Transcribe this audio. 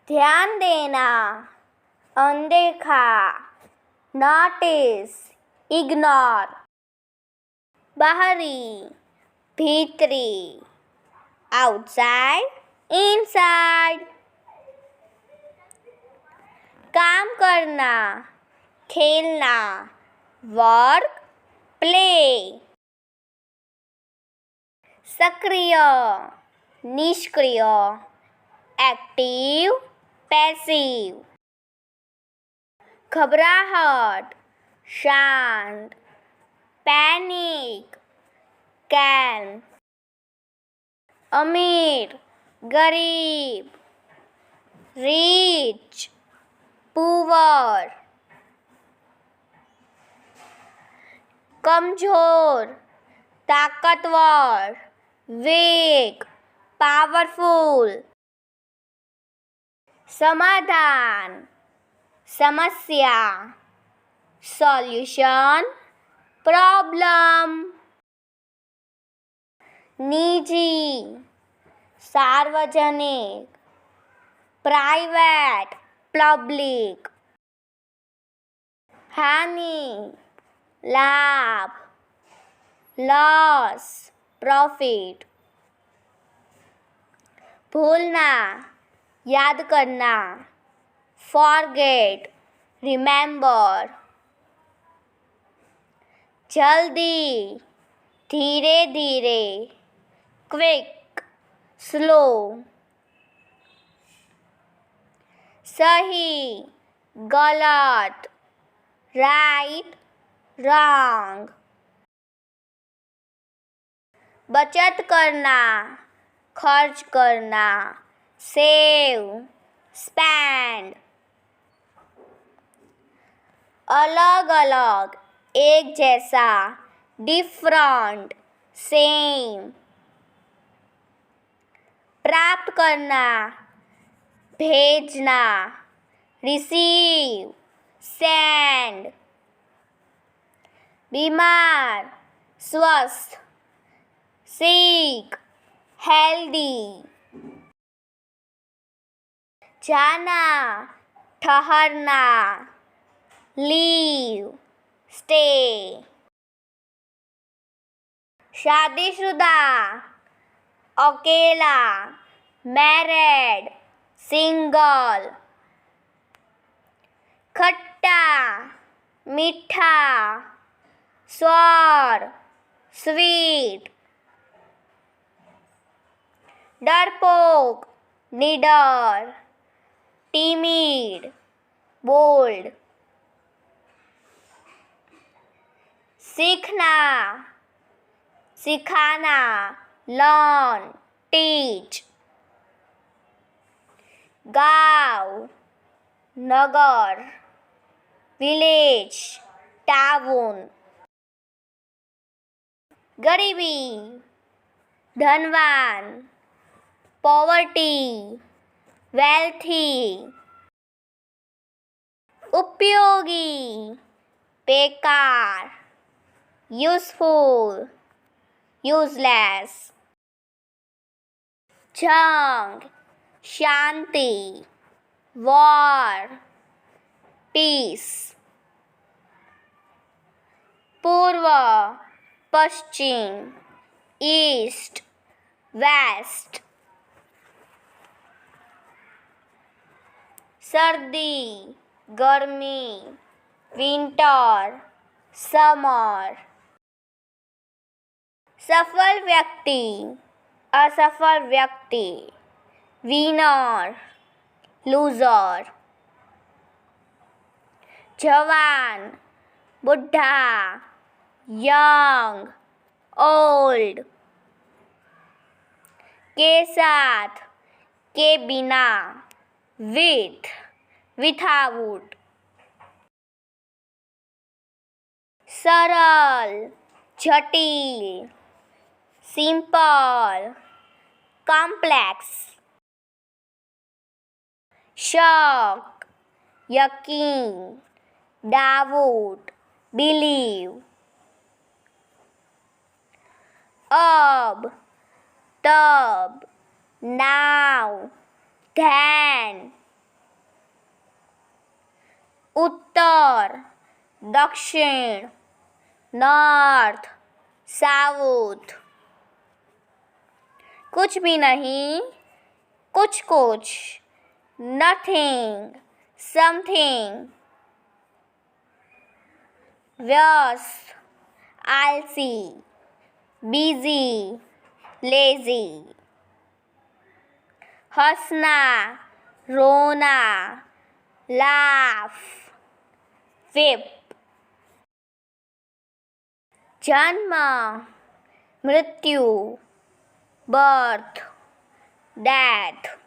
ध्यान देना, अनदेखा, नोटिस, इग्नोर, बाहरी, भीतरी, आउटसाइड, इनसाइड, काम करना, खेलना, वर्क, प्ले, सक्रिय, निष्क्रिय, एक्टिव, पैसिव, घबराहट, शांत, पैनिक, कैल्म, अमीर, गरीब, रिच, पुअर, कमजोर, ताकतवर, वीक, पावरफुल, समाधान, समस्या, सॉल्यूशन, प्रॉब्लम, निजी, सार्वजनिक, प्राइवेट, पब्लिक, हानि, लाभ, लॉस, प्रॉफिट, भूलना, याद करना, फॉरगेट, रिमेंबर, जल्दी, धीरे धीरे, क्विक, स्लो, सही, गलत, राइट, रॉन्ग, बचत करना, खर्च करना, सेव, स्पेंड, अलग अलग, एक जैसा, डिफरेंट, सेम, प्राप्त करना, भेजना, रिसीव, सेंड, बीमार, स्वस्थ, सिक, हेल्दी, जाना, ठहरना, लीव, स्टे, शादीशुदा, अकेला, मैरिड, सिंगल, खट्टा, मीठा, स्वर, स्वीट, डरपोक, निडर, टीमिड, बोल्ड, सीखना, सिखाना, लर्न, टीच, गाँव, नगर, विलेज, टाउन, गरीबी, धनवान, पॉवर्टी, वेल्थी, उपयोगी, बेकार, यूजफुल, यूजलेस, जंग, शांति, वॉर, पीस, पूर्व, पश्चिम, ईस्ट, वेस्ट, सर्दी, गर्मी, विंटर, समर, सफल व्यक्ति, असफल व्यक्ति, विनर, लूजर, जवान, बुढ़ा, यंग, ओल्ड, के साथ, के बिना, विथ, विथआउट, सरल, जटिल, सिंपल, कॉम्प्लेक्स, शक, यकीन, डाउट, बिलीव, अब, तब, नाउ, then, उत्तर, दक्षिण, नॉर्थ, साउथ। कुछ भी नहीं, कुछ कुछ, नथिंग, समथिंग। व्यस्त, आलसी, बिजी, लेजी। हंसना, रोना, लाफ, weep। जन्म, मृत्यु, बर्थ, डेथ।